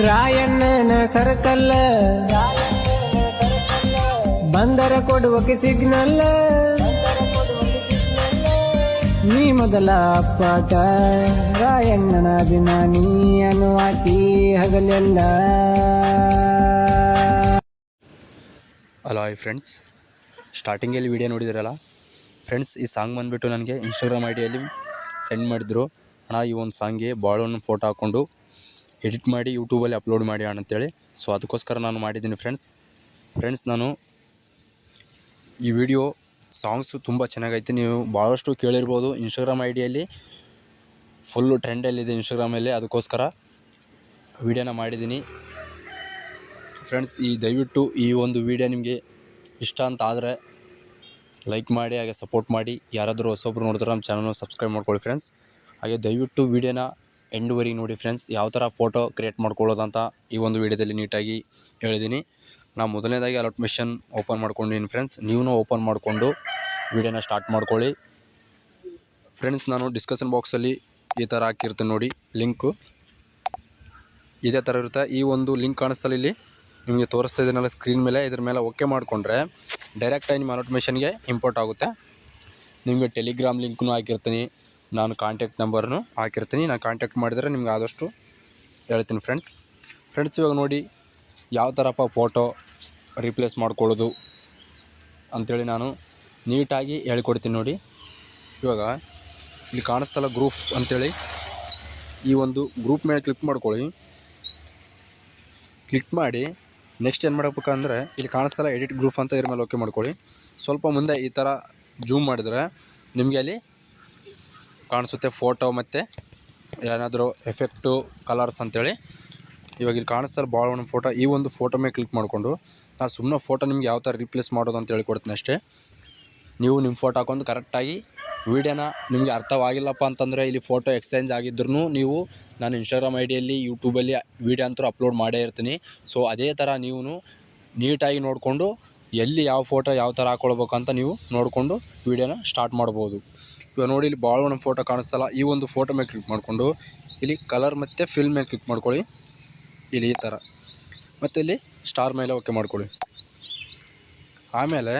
ರಾಯಣ್ಣನ circle ಬಂದರ ಕೊಡುವಕ್ಕೆ signal ನೀ ಮೊದಲ ಅಪ್ಪಾಟ ರಾಯಣ್ಣನ ದಿನ ನೀ ಅನ್ನುವಾಕಿ ಹಗಲೆಲ್ಲ. ಹಲೋ ಹಾಯ್ ಫ್ರೆಂಡ್ಸ್, ಸ್ಟಾರ್ಟಿಂಗಲ್ಲಿ ವಿಡಿಯೋ ನೋಡಿದಿರಲ್ಲ ಫ್ರೆಂಡ್ಸ್. ಈ ಸಾಂಗ್ ಬಂದುಬಿಟ್ಟು ನನಗೆ ಇನ್ಸ್ಟಾಗ್ರಾಮ್ ಐಡಿಯಲ್ಲಿ ಸೆಂಡ್ ಮಾಡಿದ್ರು. ಅಣ್ಣ ಈ ಒಂದು ಸಾಂಗ್ಗೆ ಬಾಳನ್ನು ಫೋಟೋ ಹಾಕ್ಕೊಂಡು ಎಡಿಟ್ ಮಾಡಿ ಯೂಟ್ಯೂಬಲ್ಲಿ ಅಪ್ಲೋಡ್ ಮಾಡಿ ಅಣ್ಣ ಅಂತೇಳಿ. ಸೊ ಅದಕ್ಕೋಸ್ಕರ ನಾನು ಮಾಡಿದ್ದೀನಿ ಫ್ರೆಂಡ್ಸ್. ನಾನು ಈ ವಿಡಿಯೋ ಸಾಂಗ್ಸು ತುಂಬ ಚೆನ್ನಾಗೈತೆ. ನೀವು ಭಾಳಷ್ಟು ಕೇಳಿರ್ಬೋದು. ಇನ್ಸ್ಟಾಗ್ರಾಮ್ ಐಡಿಯಲ್ಲಿ ಫುಲ್ಲು ಟ್ರೆಂಡಲ್ಲಿದೆ ಇನ್ಸ್ಟಾಗ್ರಾಮಲ್ಲಿ, ಅದಕ್ಕೋಸ್ಕರ ವಿಡಿಯೋನ ಮಾಡಿದ್ದೀನಿ ಫ್ರೆಂಡ್ಸ್. ದಯವಿಟ್ಟು ಈ ಒಂದು ವಿಡಿಯೋ ನಿಮಗೆ ಇಷ್ಟ ಅಂತ ಆದರೆ ಲೈಕ್ ಮಾಡಿ, ಹಾಗೆ ಸಪೋರ್ಟ್ ಮಾಡಿ. ಯಾರಾದರೂ ಹೊಸೊಬ್ಬರು ನೋಡಿದ್ರೆ ನಮ್ಮ ಚಾನಲ್ನ ಸಬ್ಸ್ಕ್ರೈಬ್ ಮಾಡ್ಕೊಳ್ಳಿ ಫ್ರೆಂಡ್ಸ್. ಹಾಗೆ ದಯವಿಟ್ಟು ವಿಡಿಯೋನ ಎಂಡ್ವರೆಗೆ ನೋಡಿ ಫ್ರೆಂಡ್ಸ್. ಯಾವ ಥರ ಫೋಟೋ ಕ್ರಿಯೇಟ್ ಮಾಡ್ಕೊಳ್ಳೋದಂತ ಈ ಒಂದು ವಿಡಿಯೋದಲ್ಲಿ ನೀಟಾಗಿ ಹೇಳಿದ್ದೀನಿ. ನಾನು ಮೊದಲನೇದಾಗಿ ಅಲರ್ಟ್ ಮಿಷನ್ ಓಪನ್ ಮಾಡ್ಕೊಂಡಿದ್ದೀನಿ ಫ್ರೆಂಡ್ಸ್. ನೀವು ಓಪನ್ ಮಾಡಿಕೊಂಡು ವಿಡಿಯೋನ ಸ್ಟಾರ್ಟ್ ಮಾಡ್ಕೊಳ್ಳಿ ಫ್ರೆಂಡ್ಸ್. ನಾನು ಡಿಸ್ಕಷನ್ ಬಾಕ್ಸಲ್ಲಿ ಈ ಥರ ಹಾಕಿರ್ತೀನಿ ನೋಡಿ, ಲಿಂಕು ಇದೇ ಥರ ಇರುತ್ತೆ. ಈ ಒಂದು ಲಿಂಕ್ ಕಾಣಿಸ್ತಲ್ಲ, ಇಲ್ಲಿ ನಿಮಗೆ ತೋರಿಸ್ತಾ ಇದ್ದೀನಲ್ಲ ಸ್ಕ್ರೀನ್ ಮೇಲೆ, ಇದ್ರ ಮೇಲೆ ಓಕೆ ಮಾಡಿಕೊಂಡ್ರೆ ಡೈರೆಕ್ಟಾಗಿ ನಿಮ್ಮ ಅಲರ್ಟ್ ಮಿಷನ್ಗೆ ಇಂಪೋರ್ಟ್ ಆಗುತ್ತೆ. ನಿಮಗೆ ಟೆಲಿಗ್ರಾಮ್ ಲಿಂಕ್ನು ಹಾಕಿರ್ತೀನಿ, ನಾನು ಕಾಂಟ್ಯಾಕ್ಟ್ ನಂಬರ್ನು ಹಾಕಿರ್ತೀನಿ. ನಾನು ಕಾಂಟ್ಯಾಕ್ಟ್ ಮಾಡಿದರೆ ನಿಮ್ಗೆ ಆದಷ್ಟು ಹೇಳ್ತೀನಿ ಫ್ರೆಂಡ್ಸ್. ಇವಾಗ ನೋಡಿ ಯಾವ ಥರಪ್ಪ ಫೋಟೋ ರೀಪ್ಲೇಸ್ ಮಾಡ್ಕೊಳ್ಳೋದು ಅಂಥೇಳಿ ನಾನು ನೀಟಾಗಿ ಹೇಳ್ಕೊಡ್ತೀನಿ ನೋಡಿ. ಇವಾಗ ಇಲ್ಲಿ ಕಾಣಿಸ್ತಲ್ಲ ಗ್ರೂಪ್ ಅಂಥೇಳಿ, ಈ ಒಂದು ಗ್ರೂಪ್ ಮೇಲೆ ಕ್ಲಿಕ್ ಮಾಡ್ಕೊಳ್ಳಿ. ಕ್ಲಿಕ್ ಮಾಡಿ ನೆಕ್ಸ್ಟ್ ಏನು ಮಾಡಬೇಕಂದ್ರೆ ಇಲ್ಲಿ ಕಾಣಿಸ್ತಲ್ಲ ಎಡಿಟ್ ಗ್ರೂಪ್ ಅಂತ, ಇದ್ರ ಮೇಲೆ ಓಕೆ ಮಾಡ್ಕೊಳ್ಳಿ. ಸ್ವಲ್ಪ ಮುಂದೆ ಈ ಥರ ಜೂಮ್ ಮಾಡಿದರೆ ನಿಮಗೆ ಅಲ್ಲಿ ಕಾಣಿಸುತ್ತೆ ಫೋಟೋ ಮತ್ತು ಏನಾದರೂ ಎಫೆಕ್ಟು ಕಲರ್ಸ್ ಅಂಥೇಳಿ. ಇವಾಗ ಇಲ್ಲಿ ಕಾಣಿಸ್ತಲ್ಲ ಭಾಳ ಒಂದು ಫೋಟೋ, ಈ ಒಂದು ಫೋಟೋ ಮೇಲೆ ಕ್ಲಿಕ್ ಮಾಡಿಕೊಂಡು ನಾನು ಸುಮ್ಮನೆ ಫೋಟೋ ನಿಮ್ಗೆ ಯಾವ ಥರ ರೀಪ್ಲೇಸ್ ಮಾಡೋದು ಅಂತ ಹೇಳ್ಕೊಡ್ತೀನಿ ಅಷ್ಟೇ. ನೀವು ನಿಮ್ಮ ಫೋಟೋ ಹಾಕೊಂಡು ಕರೆಕ್ಟಾಗಿ ವೀಡಿಯೋನ ನಿಮಗೆ ಅರ್ಥವಾಗಿಲ್ಲಪ್ಪ ಅಂತಂದರೆ ಇಲ್ಲಿ ಫೋಟೋ ಎಕ್ಸ್ಚೇಂಜ್ ಆಗಿದ್ರೂ ನೀವು ನಾನು ಇನ್ಸ್ಟಾಗ್ರಾಮ್ ಐಡಿಯಲ್ಲಿ ಯೂಟ್ಯೂಬಲ್ಲಿ ವೀಡಿಯೋ ಅಂತೂ ಅಪ್ಲೋಡ್ ಮಾಡೇ ಇರ್ತೀನಿ. ಸೊ ಅದೇ ಥರ ನೀವು ನೀಟಾಗಿ ನೋಡಿಕೊಂಡು ಎಲ್ಲಿ ಯಾವ ಫೋಟೋ ಯಾವ ಥರ ಹಾಕ್ಕೊಳ್ಬೇಕಂತ ನೀವು ನೋಡಿಕೊಂಡು ವೀಡಿಯೋನ ಸ್ಟಾರ್ಟ್ ಮಾಡ್ಬೋದು. ಇವಾಗ ನೋಡಿ ಇಲ್ಲಿ ಭಾಳ ಒಂದು ಫೋಟೋ ಕಾಣಿಸ್ತಲ್ಲ, ಈ ಒಂದು ಫೋಟೋ ಮೇಲೆ ಕ್ಲಿಕ್ ಮಾಡಿಕೊಂಡು ಇಲ್ಲಿ ಕಲರ್ ಮತ್ತು ಫಿಲ್ ಮೇಲೆ ಕ್ಲಿಕ್ ಮಾಡ್ಕೊಳ್ಳಿ. ಇಲ್ಲಿ ಈ ಥರ ಮತ್ತು ಇಲ್ಲಿ ಸ್ಟಾರ್ ಮೇಲೆ ಓಕೆ ಮಾಡ್ಕೊಳ್ಳಿ. ಆಮೇಲೆ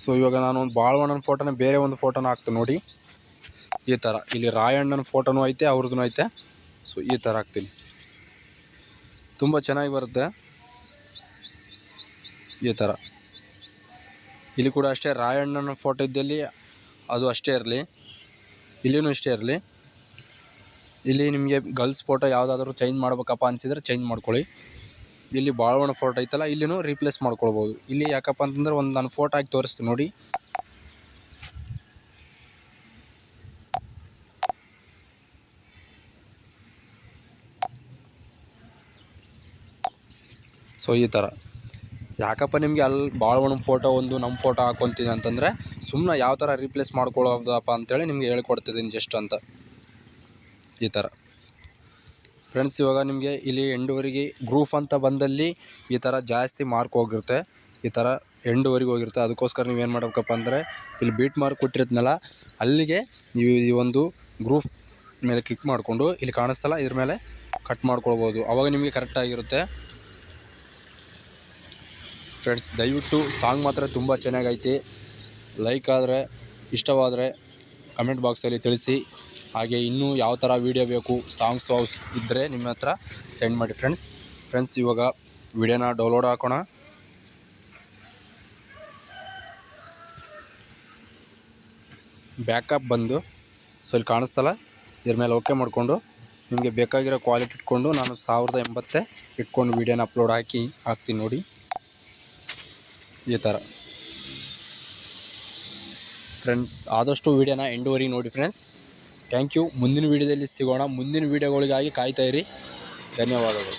ಸೊ ಇವಾಗ ನಾನು ಒಂದು ಭಾಳ ಒಂದು ಫೋಟೋನ ಬೇರೆ ಒಂದು ಫೋಟೋನ ಹಾಕ್ತೀನಿ ನೋಡಿ, ಈ ಥರ. ಇಲ್ಲಿ ರಾಯಣ್ಣನ ಫೋಟೋನೂ ಐತೆ, ಅವ್ರದ್ದು ಐತೆ. ಸೊ ಈ ಥರ ಹಾಕ್ತೀನಿ, ತುಂಬ ಚೆನ್ನಾಗಿ ಬರುತ್ತೆ ಈ ಥರ. ಇಲ್ಲಿ ಕೂಡ ಅಷ್ಟೇ, ರಾಯಣ್ಣನ ಫೋಟೋ ಇದ್ದಲ್ಲಿ ಅದು ಅಷ್ಟೇ ಇರಲಿ, ಇಲ್ಲಿನೂ ಇಷ್ಟೇ ಇರಲಿ. ಇಲ್ಲಿ ನಿಮಗೆ ಗರ್ಲ್ಸ್ ಫೋಟೋ ಯಾವುದಾದ್ರೂ ಚೇಂಜ್ ಮಾಡ್ಬೇಕಪ್ಪ ಅನಿಸಿದ್ರೆ ಚೇಂಜ್ ಮಾಡ್ಕೊಳ್ಳಿ. ಇಲ್ಲಿ ಭಾಳ ಒಂದು ಫೋಟೋ ಐತಲ್ಲ, ಇಲ್ಲಿನೂ ರೀಪ್ಲೇಸ್ ಮಾಡ್ಕೊಳ್ಬೋದು. ಇಲ್ಲಿ ಯಾಕಪ್ಪ ಅಂತಂದ್ರೆ ಒಂದು ನಾನು ಫೋಟೋ ಹಾಕಿ ತೋರಿಸ್ತೀನಿ ನೋಡಿ. ಸೊ ಈ ಥರ ಯಾಕಪ್ಪ ನಿಮಗೆ ಅಲ್ಲಿ ಭಾಳ ಒಂದು ಫೋಟೋ ಒಂದು ನಮ್ಮ ಫೋಟೋ ಹಾಕ್ಕೊತೀನಿ ಅಂತಂದರೆ ಸುಮ್ಮನೆ ಯಾವ ಥರ ರೀಪ್ಲೇಸ್ ಮಾಡ್ಕೊಳ್ಳೋದಪ್ಪ ಅಂತೇಳಿ ನಿಮಗೆ ಹೇಳ್ಕೊಡ್ತಿದ್ದೀನಿ ಜಸ್ಟ್ ಅಂತ, ಈ ಥರ ಫ್ರೆಂಡ್ಸ್. ಇವಾಗ ನಿಮಗೆ ಇಲ್ಲಿ ಎಂಡುವರೆಗೆ ಗ್ರೂಪ್ ಅಂತ ಬಂದಲ್ಲಿ ಈ ಥರ ಜಾಸ್ತಿ ಮಾರ್ಕ್ ಹೋಗಿರುತ್ತೆ, ಈ ಥರ ಎಂಡುವರೆಗೆ ಹೋಗಿರುತ್ತೆ. ಅದಕ್ಕೋಸ್ಕರ ನೀವೇನು ಮಾಡಬೇಕಪ್ಪ ಅಂದರೆ ಇಲ್ಲಿ ಬೀಟ್ ಮಾರ್ಕ್ ಕೊಟ್ಟಿರುತ್ತನಲ್ಲ ಅಲ್ಲಿಗೆ ನೀವು ಈ ಒಂದು ಗ್ರೂಪ್ ಮೇಲೆ ಕ್ಲಿಕ್ ಮಾಡಿಕೊಂಡು ಇಲ್ಲಿ ಕಾಣಿಸ್ತಲ್ಲ ಇದ್ರ ಮೇಲೆ ಕಟ್ ಮಾಡ್ಕೊಳ್ಬೋದು, ಆವಾಗ ನಿಮಗೆ ಕರೆಕ್ಟಾಗಿರುತ್ತೆ ಫ್ರೆಂಡ್ಸ್. ದಯವಿಟ್ಟು ಸಾಂಗ್ ಮಾತ್ರ ತುಂಬ ಚೆನ್ನಾಗೈತಿ. ಲೈಕ್ ಆದರೆ, ಇಷ್ಟವಾದರೆ ಕಮೆಂಟ್ ಬಾಕ್ಸಲ್ಲಿ ತಿಳಿಸಿ. ಹಾಗೆ ಇನ್ನೂ ಯಾವ ಥರ ವೀಡಿಯೋ ಬೇಕು, ಸಾಂಗ್ಸ್ ಇದ್ದರೆ ನಿಮ್ಮ ಹತ್ರ ಸೆಂಡ್ ಮಾಡಿ ಫ್ರೆಂಡ್ಸ್. ಇವಾಗ ವಿಡಿಯೋನ ಡೌನ್ಲೋಡ್ ಹಾಕೋಣ. ಬ್ಯಾಕಪ್ ಬಂದು ಸೊ ಇಲ್ಲಿ ಕಾಣಿಸ್ತಲ್ಲ ಇದ್ರ ಮೇಲೆ ಓಕೆ ಮಾಡಿಕೊಂಡು ನಿಮಗೆ ಬೇಕಾಗಿರೋ ಕ್ವಾಲಿಟಿ ಇಟ್ಕೊಂಡು ನಾನು 1080 ಇಟ್ಕೊಂಡು ವೀಡಿಯೋನ ಅಪ್ಲೋಡ್ ಹಾಕ್ತೀನಿ ನೋಡಿ, ಈ ಥರ ಫ್ರೆಂಡ್ಸ್. ಆದಷ್ಟು ವೀಡಿಯೋನ ಎಂಡುವರೆಗೆ ನೋಡಿ ಫ್ರೆಂಡ್ಸ್. Thank you. ಮುಂದಿನ ವೀಡಿಯೋದಲ್ಲಿ ಸಿಗೋಣ. ಮುಂದಿನ ವೀಡಿಯೋಗಳಿಗಾಗಿ ಕಾಯ್ತಾಯಿರಿ. ಧನ್ಯವಾದಗಳು.